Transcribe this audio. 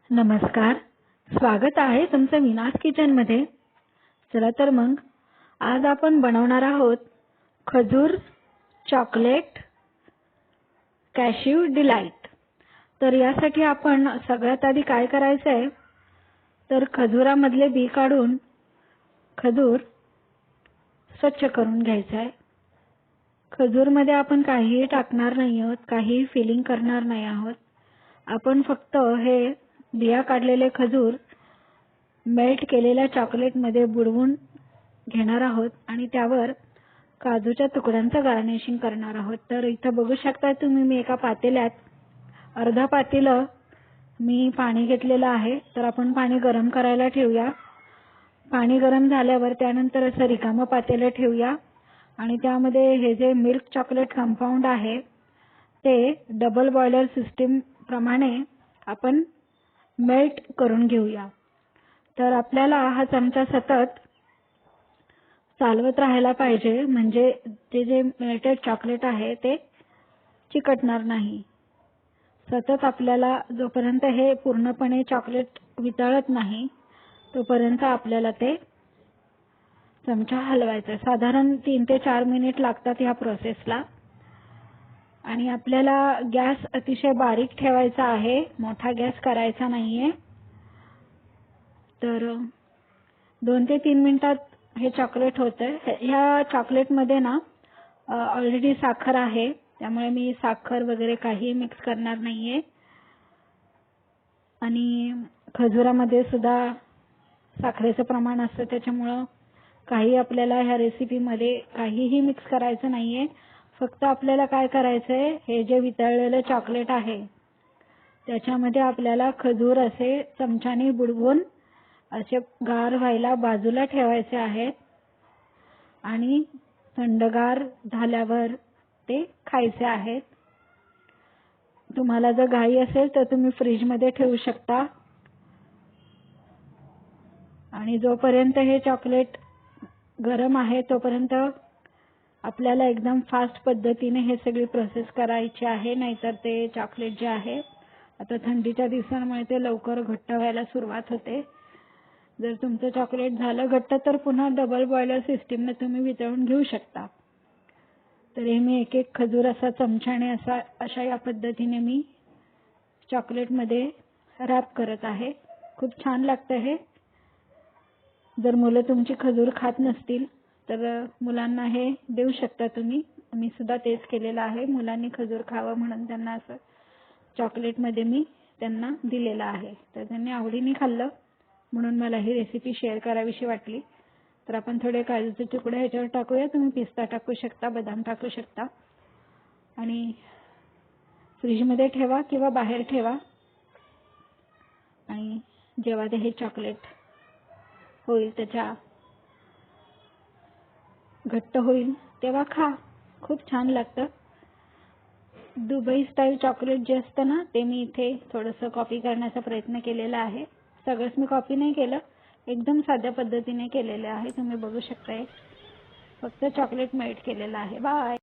नमस्कार, स्वागत आहे तुमचं मीनास किचनमध्ये। चला तर मग आज आपण बनवणार आहोत खजूर चॉकलेट कॅश्यू डिलाइट। तर यासाठी आपण सगळ्यात आधी काय करायचं आहे तर खजुरामधले बी काढून खजूर स्वच्छ करून घ्यायचं आहे। खजूरमध्ये आपण काहीही टाकणार नाही आहोत, काहीही फिलिंग करणार नाही आहोत। आपण फक्त हे बिया काढलेले खजूर मेल्ट केलेल्या चॉकलेटमध्ये बुडवून घेणार आहोत आणि त्यावर काजूच्या तुकड्यांचं गार्निशिंग करणार आहोत। तर इथं बघू शकता तुम्ही मी एका पातेल्यात अर्धा पातेलं मी पाणी घेतलेलं आहे। तर आपण पाणी गरम करायला ठेवूया। पाणी गरम झाल्यावर त्यानंतर असं रिकामं पातेलं ठेवूया आणि त्यामध्ये हे जे मिल्क चॉकलेट कंपाऊंड आहे ते डबल बॉयलर सिस्टीम प्रमाणे आपण मेल्ट करून घेऊया। तर आपल्याला हा चमचा सतत चालवत राहायला पाहिजे, म्हणजे ते जे मेल्टेड चॉकलेट आहे ते चिकटणार नाही। सतत आपल्याला जोपर्यंत हे पूर्णपणे चॉकलेट वितळत नाही तोपर्यंत आपल्याला ते चमचा हलवायचा। साधारण 3 ते 4 मिनिट लागतात या प्रोसेसला। आणि आपल्याला गॅस अतिशय बारीक ठेवायचा आहे, मोठा गॅस करायचा नाहीये। तर 2 ते 3 मिनिटात हे चॉकलेट होतंय। ह्या चॉकलेटमध्ये ना ऑलरेडी साखर आहे, त्यामुळे मी साखर वगैरे काही मिक्स करणार नाहीये। आणि खजुरामध्ये सुद्धा साखरेचं प्रमाण असतं, त्याच्यामुळे काही आपल्याला ह्या रेसिपीमध्ये काहीही मिक्स करायचं नाहीये। फक्त आपल्याला काय करायचंय, हे जे वितळलेलं चॉकलेट आहे त्याच्यामध्ये आपल्याला खजूर असे चमच्याने बुडवून असे गार व्हायला बाजूला ठेवायचे आहेत आणि थंडगार झाल्यावर ते खायचे आहेत। तुम्हाला जर घाई असेल तर तुम्ही फ्रीजमध्ये ठेवू शकता। आणि जोपर्यंत हे चॉकलेट गरम आहे तोपर्यंत आपल्याला एकदम फास्ट पद्धतीने हे सगळी प्रोसेस करायची आहे, नाहीतर ते चॉकलेट जे आहे आता थंडीच्या दिवसांमुळे ते लवकर घट्ट व्हायला सुरुवात होते। जर तुमचं चॉकलेट झालं घट्ट तर पुन्हा डबल बॉयलर सिस्टीमने तुम्ही वितळून घेऊ शकता। तर हे मी एक एक खजूर असा चमच्याने अशा या पद्धतीने मी चॉकलेटमध्ये रॅप करत आहे। खूप छान लागतं हे। जर मुलं तुमची खजूर खात नसतील तर मुलांना हे देऊ शकता तुम्ही। मी सुद्धा तेच केलेलं आहे, मुलांनी खजूर खावं म्हणून त्यांना असं चॉकलेटमध्ये मी त्यांना दिलेलं आहे। तर त्यांनी आवडीने खाल्लं म्हणून मला ही रेसिपी शेअर करावीशी वाटली। तर आपण थोडे काजूचे तुकडे ह्याच्यावर टाकूया, तुम्ही पिस्ता टाकू शकता, बदाम टाकू शकता आणि फ्रीजमध्ये ठेवा किंवा बाहेर ठेवा। आणि जेव्हा ते हे चॉकलेट होईल, त्याच्या घट्ट होईल तेव्हा खा, खूप छान लागतं। दुबई स्टाईल चॉकलेट जे असतं ना ते मी इथे थोडंसं कॉपी करण्याचा प्रयत्न केलेला आहे। सगळंच मी कॉपी नाही केलं, एकदम साध्या पद्धतीने केलेले आहे। तुम्ही बघू शकता, फक्त चॉकलेट मेल्ट केलेलं आहे। बाय।